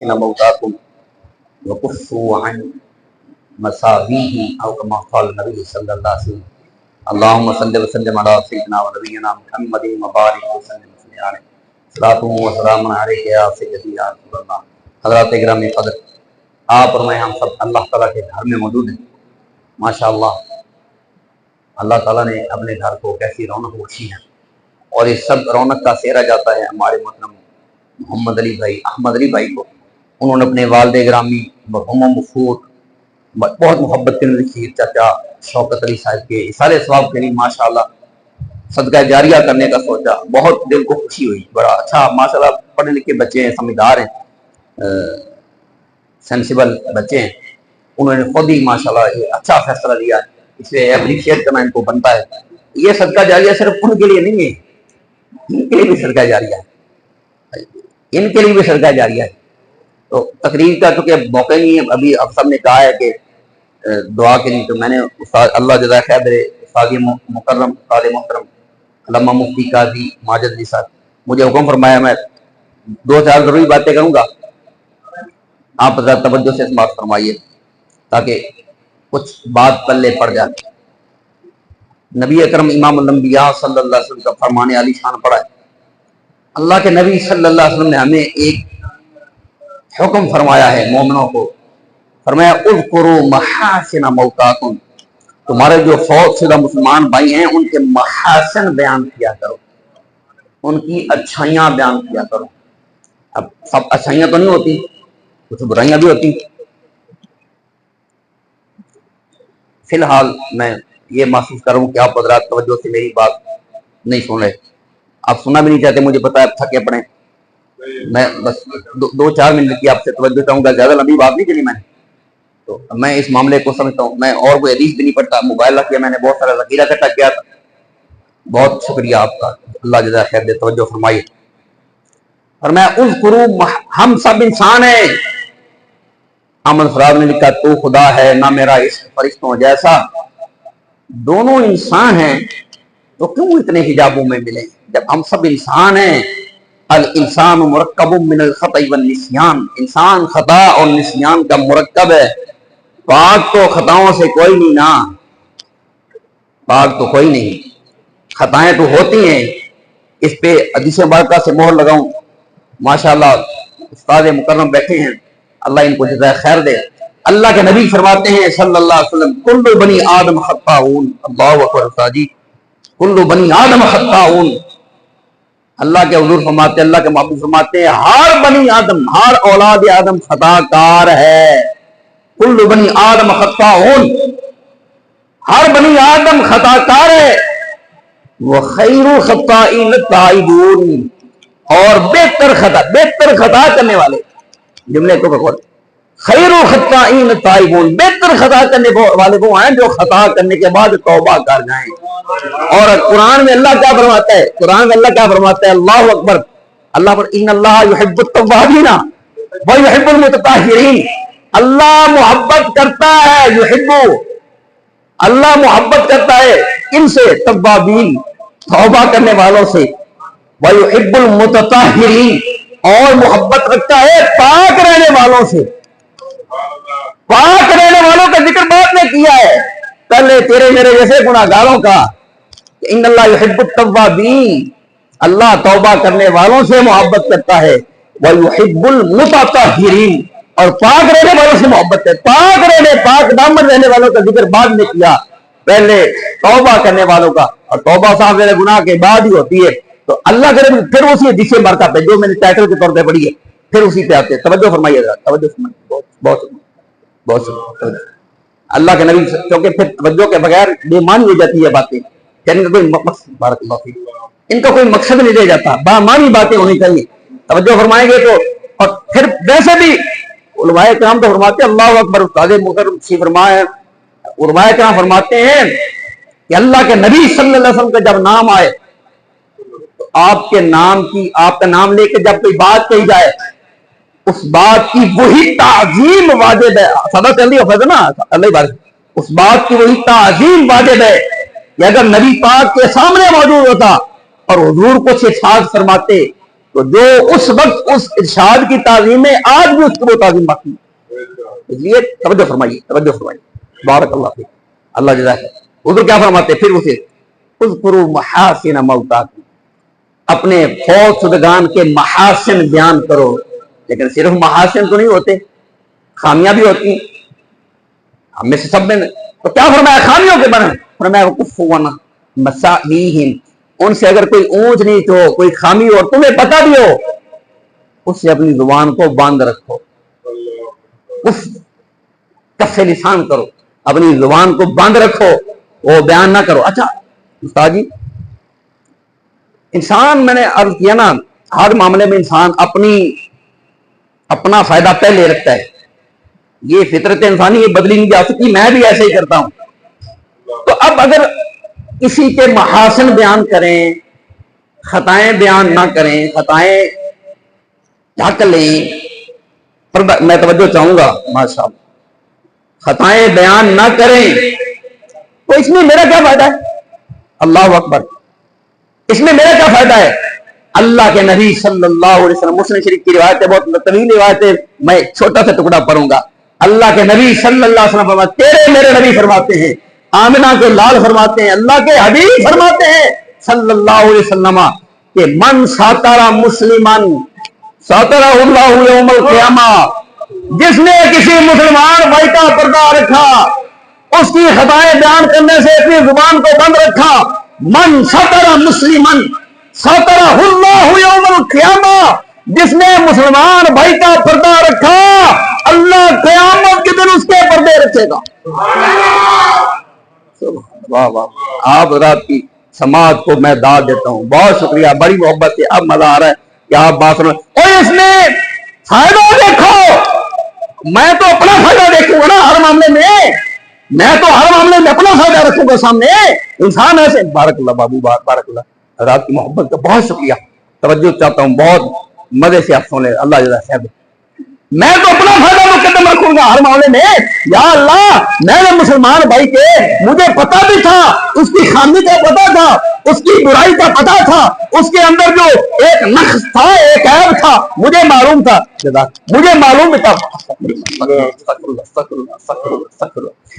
موتاکم وکفوا عن مساویہ او کما قال نبی صلی اللہ علیہ وسلم اللہم صلی وسلم علی سیدنا و نبینا محمد مبارک وسلم علیہ صلاۃ و سلام علیک یا سیدی یا رسول اللہ۔ حضرات گرامی قدر، آپ اور میں ہم سب اللہ تعالیٰ کے گھر میں موجود ہیں۔ ماشاءاللہ اللہ تعالیٰ نے اپنے گھر کو کیسی رونق بخشی ہے، اور اس سب رونق کا سہرا جاتا ہے ہمارے محترم محمد علی بھائی، احمد علی بھائی کو۔ انہوں نے اپنے والد گرامی مرحوم مفور بہت محبت کے نظیر چاچا شوکت علی صاحب کے اثارِ ثواب کے لیے ماشاءاللہ صدقہ جاریہ کرنے کا سوچا، بہت دل کو خوشی ہوئی۔ بڑا اچھا ماشاءاللہ پڑھے لکھے بچے ہیں، سمجھدار ہیں، سینسیبل بچے ہیں۔ انہوں نے خود ہی ماشاءاللہ یہ اچھا فیصلہ لیا ہے، اس لیے اپریشیٹ کرنا ان کو بنتا ہے۔ یہ صدقہ جاریہ صرف ان کے لیے نہیں ہے، ان کے لیے بھی صدقہ جاریہ ہے، ان کے لیے بھی صدقہ جاریہ ہے۔ تو تقریر کا چونکہ موقع نہیں ہے، ابھی اب سب نے کہا ہے کہ دعا کے لیے، تو میں نے استاد اللہ جزائے خیر دے استاد مکرم استاد محترم علامہ مفتی قاضی ماجد علی صاحب مجھے حکم فرمایا میں 2-4 ضروری باتیں کروں گا، آپ حضرات توجہ سے سماعت فرمائیے تاکہ کچھ بات پلے پڑ جائے۔ نبی اکرم امام الانبیاء صلی اللہ علیہ وسلم کا فرمان عالی شان پڑا ہے۔ اللہ کے نبی صلی اللہ علیہ وسلم نے ہمیں ایک حکم فرمایا ہے مومنوں کو، فرمایا اذکروا محاسن موتاکم، تمہارے جو فوت شدہ مسلمان بھائی ہیں ان کے محاسن بیان کیا کرو، ان کی اچھائیاں بیان کیا کرو۔ اب سب اچھائیاں تو نہیں ہوتی، کچھ برائیاں بھی ہوتی۔ فی الحال میں یہ محسوس کر رہا ہوں کہ آپ حضرات توجہ سے میری بات نہیں سن رہے، آپ سننا بھی نہیں چاہتے، مجھے پتا ہے آپ تھکے پڑے۔ میں بس 2-4 منٹ کی آپ سے توجہ چاہوں گا، زیادہ لمبی بات نہیں چلی میں نے، تو میں اس معاملے کو سمجھتا ہوں۔ میں اور کوئی حدیث بھی نہیں پڑھتا، موبائل رکھ کے میں نے بہت سارا ذخیرہ اکٹھا کیا تھا۔ بہت شکریہ آپ کا، اللہ جزائے خیر دے، توجہ فرمائیے۔ فرمایا اذکروا، ہم سب انسان ہیں۔ احمد فراد نے لکھا تو خدا ہے نہ میرا عشق فرشتوں جیسا، دونوں انسان ہیں تو کیوں اتنے حجابوں میں ملے؟ جب ہم سب انسان ہیں۔ الانسان مرکب من الخطأ والنسیان، انسان خطا اور نسیان کا مرکب ہے، پاک تو خطاؤں سے کوئی نہیں نا، پاک تو کوئی نہیں، خطائیں تو ہوتی ہیں۔ اس پہ حدیث مبارکہ سے مہر لگاؤں، ماشاءاللہ استاد مکرم بیٹھے ہیں، اللہ ان کو جزائے خیر دے۔ اللہ کے نبی فرماتے ہیں صلی اللہ علیہ وسلم کل بنی آدم خطاؤن، اللہ اکبر استادی، کل بنی آدم خطاؤن۔ اللہ کے حضور فرماتے ہیں، اللہ کے محبوب فرماتے ہیں ہر بنی آدم، ہر اولاد آدم خطا کار ہے۔ کل بنی آدم خطاؤن، ہر بنی آدم خطا کار ہے۔ وخیر الخطائین التائبون، اور بہتر خطا کرنے والے، جملے کو بغور، خیر الخطائین التائبون، بہتر خطا کرنے والے وہ ہیں جو خطا کرنے کے بعد توبہ کر جائیں۔ اور قرآن میں اللہ کیا فرماتا ہے؟ قرآن میں اللہ کیا فرماتا ہے؟ اللہ اکبر، اللہ پر ان اللہ یحب التوابین ویحب المتطہرین، اللہ محبت کرتا ہے، یحب، اللہ محبت کرتا ہے ان سے، توابین توبہ کرنے والوں سے، ویحب المتطہرین، اور محبت رکھتا ہے پاک رہنے والوں سے۔ پاک رہنے والوں کا ذکر بعد میں کیا ہے، پہلے تیرے میرے جیسے گناہگاروں کا۔ ان اللہ یحب التوابین، اللہ توبہ کرنے والوں سے محبت کرتا ہے، ویحب المتطہرین، اور پاک رہنے والوں سے محبت ہے۔ پاک رہنے، پاک دامن رہنے والوں کا ذکر بعد میں کیا، پہلے توبہ کرنے والوں کا، اور توبہ صاحب میرے گناہ کے بعد ہی ہوتی ہے۔ تو اللہ کرے پھر اسی حدیث مبارکہ پہ جو میں نے ٹائٹل کے طور پہ پڑھی ہے، پھر اسی پہ آتے ہیں۔ توجہ فرمائیے ذرا، توجہ فرمائیے، بہت اللہ کے نبی، کیونکہ پھر توجہ کے بغیر بے معنی ہو جاتی ہے باتیں، کہنے کا کوئی مقصد، بارک اللہ فیک، ان کا کوئی مقصد نہیں رہ جاتا، بامعنی باتیں ہونی چاہیے۔ توجہ فرمائیں گے تو، اور پھر ویسے بھی علماء کرام تو فرماتے ہیں، اللہ اکبر، استاد مکرم سی فرمائے، علماء کرام فرماتے ہیں کہ اللہ کے نبی صلی اللہ علیہ وسلم کا جب نام آئے تو آپ کے نام کی، آپ کا نام لے کے جب کوئی بات کہی جائے، اس بات کی وہی تعظیم واجب ہے۔ صدا چل رہی ہے نا اللہ بارک، اس بات کی وہی تعظیم واجب ہے کہ اگر نبی پاک کے سامنے موجود ہوتا اور حضور کو ارشاد فرماتے تو جو اس وقت اس ارشاد کی تعظیم ہے آج بھی اس کی وہ تعظیم باقی ہے. اس لیے توجہ فرمائیے بارک اللہ فیک. اللہ جزاک. حضور کیا فرماتے پھر اسے اذکروا محاسن موتاکم, اپنے فوت شدگان کے محاسن بیان کرو. لیکن صرف محاسن تو نہیں ہوتے, خامیاں بھی ہوتی ہیں ہم میں سے سب میں. تو کیا فرمایا خامیوں کے بنے, فرمایا وقفوا عن مساویہم, ان سے اگر کوئی اونچ نیچ ہو, کوئی خامی ہو, تمہیں پتہ بھی ہو, اس سے اپنی زبان کو باندھ رکھو. کف لسان کرو, اپنی زبان کو باندھ رکھو, وہ بیان نہ کرو. اچھا استاد جی, انسان میں نے عرض کیا نا, ہر معاملے میں انسان اپنا فائدہ پہلے رکھتا ہے. یہ فطرت انسانی یہ بدلی نہیں جا سکتی, میں بھی ایسے ہی کرتا ہوں. تو اب اگر کسی کے محاسن بیان کریں, خطائیں بیان نہ کریں, خطائیں ڈھک لیں, میں توجہ چاہوں گا ماشاء اللہ, خطائیں بیان نہ کریں, تو اس میں میرا کیا فائدہ ہے؟ اللہ اکبر. اس میں میرا کیا فائدہ ہے؟ اللہ کے نبی صلی اللہ علیہ وسلم, مسلم شریف کی روایت ہے, بہت طویل روایت ہے, میں چھوٹا سا ٹکڑا پڑھوں گا. اللہ کے نبی صلی اللہ علیہ وسلم فرماتے, تیرے میرے نبی فرماتے ہیں, آمنہ کے لال فرماتے ہیں, اللہ کے حبیب فرماتے ہیں صلی اللہ علیہ وسلم کہ من ساتر مسلمان ساترہ اللہ یوم القیامہ, جس نے کسی مسلمان بھائی کا پردہ رکھا, اس کی خطائیں بیان کرنے سے اپنی زبان کو بند رکھا, من ساتر مسلمان ساترہ اللہ یوم القیامہ, جس نے مسلمان بھائی کا پردہ رکھا, اللہ قیامت کے دن اس کے پردے رکھے گا. واہ واہ, آپ رات کی سماعت کو میں داد دیتا ہوں, بہت شکریہ, بڑی محبت سے. اب مزہ آ رہا ہے کہ آپ بات سنو. اور اس میں فائدہ دیکھو, میں تو اپنا فائدہ دیکھوں گا نا ہر معاملے میں, میں تو ہر معاملے میں اپنا فائدہ رکھوں گا سامنے. انسان ایسے, بارک اللہ بابو, بارک اللہ, رات کی محبت کا بہت شکریہ, توجہ چاہتا ہوں, بہت مزے سے آپ سن لیں. اللہ جزاک خیر. میں تو اپنا فائدہ مقدم رکھوں گا ہر معاملے میں. یا اللہ, میں نے مسلمان بھائی کے, مجھے پتا بھی تھا اس کی خامی کا پتا تھا, اس کی برائی کا پتا تھا, اس کے اندر جو ایک نقص تھا, ایک عیب تھا, مجھے معلوم تھا, مجھے معلوم بھی تھا,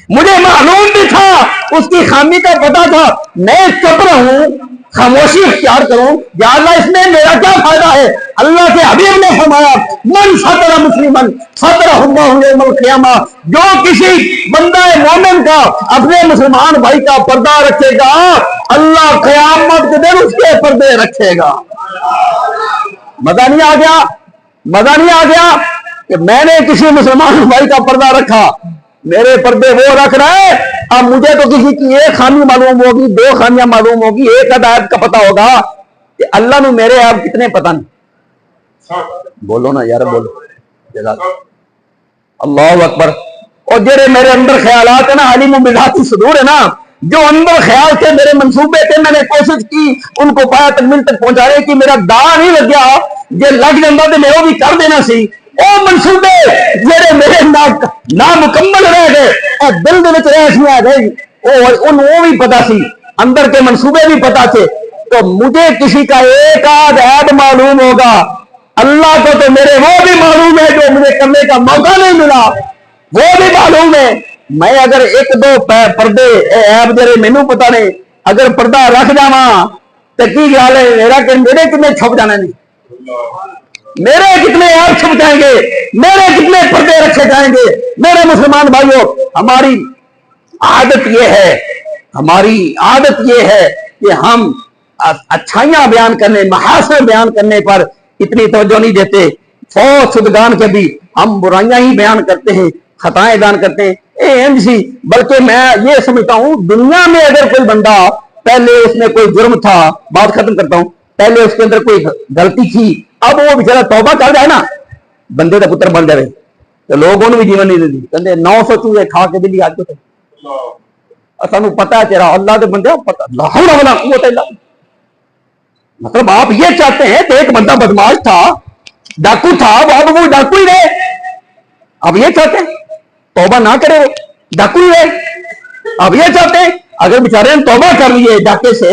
مجھے معلوم بھی تھا, اس کی خامی کا پتا تھا. میں چپ رہوں, خاموشی اختیار کروں, یا اللہ اس میں میرا کیا فائدہ ہے؟ اللہ کے حبیب نے فرمایا من ساتر مسلمان ساترہ اللہ یوم القیامہ, جو کسی بندہ مومن کا اپنے مسلمان بھائی کا پردہ رکھے گا, اللہ قیامت کے دن اس کے پردے رکھے گا. مزہ نہیں آ گیا؟ مزہ نہیں آ گیا کہ میں نے کسی مسلمان بھائی کا پردہ رکھا, میرے پردے وہ رکھ رہے ہیں. اب مجھے تو کسی کی ایک خامی معلوم ہوگی, دو خامیاں معلوم ہوگی, ایک عیب کا پتا ہوگا, کہ اللہ نے میرے عیب کتنے پتا نہیں. بولو نا یار, بولو. اللہ اکبر. اور جڑے میرے اندر خیالات ہیں نا, علیم بذات الصدور ہے نا, جو اندر خیال تھے, میرے منصوبے تھے, میں نے کوشش کی ان کو پایا تکمیل تک پہنچانے کی. میرا دا نہیں لگ گیا, یہ لگ جاتا تو میں وہ بھی کر دینا سی. او منصوبے جڑے میرے نامکمل رہ گئے, اور دل دے وچ رہشی آ گئی, وہ بھی پتا سی, اندر کے منصوبے بھی پتا تھے. تو مجھے کسی کا ایک آدھ عیب معلوم ہوگا, اللہ کو تو میرے وہ بھی معلوم ہے جو مجھے کرنے کا موقع نہیں ملا, وہ بھی معلوم ہے. میں اگر ایک دو پردے عیب جڑے مینوں پتا نہیں, اگر پردہ رکھ جاواں تے کی گل ہے, میرے کتنے چھپ جانے نہیں, میرے کتنے عیب چھپ جائیں گے, میرے کتنے پردے رکھے جائیں گے. میرے مسلمان بھائیوں, ہماری عادت یہ ہے کہ ہم اچھائیاں بیان کرنے, محاسن بیان کرنے پر اتنی توجہ نہیں دیتے. فوت شدگان کے بھی ہم برائیاں ہی بیان کرتے ہیں, خطائیں بیان کرتے ہیں. بلکہ میں یہ سمجھتا ہوں, دنیا میں اگر کوئی بندہ پہلے اس میں کوئی جرم تھا, بات ختم کرتا ہوں, پہلے اس کے اندر کوئی غلطی تھی, اب وہ بیچارہ توبہ کر جائے نا, بندے کا پتر بن جائے, تو لوگ انہوں بھی جیون نہیں دیتے. کہتے 900 چوہے کھا کے بلی آج کو سانو پتا ہے تیرا اللہ دے بندے پتا, لا حول ولا قوت الا باللہ. مطلب آپ یہ چاہتے ہیں کہ ایک بندہ بدماش تھا, ڈاکو تھا, وہ ڈاکو ہی رہے. آپ یہ چاہتے ہیں توبہ نہ کرے, وہ ڈاکو ہی رہے. آپ یہ چاہتے ہیں اگر بیچارے نے توبہ کر لیے ڈاکے سے,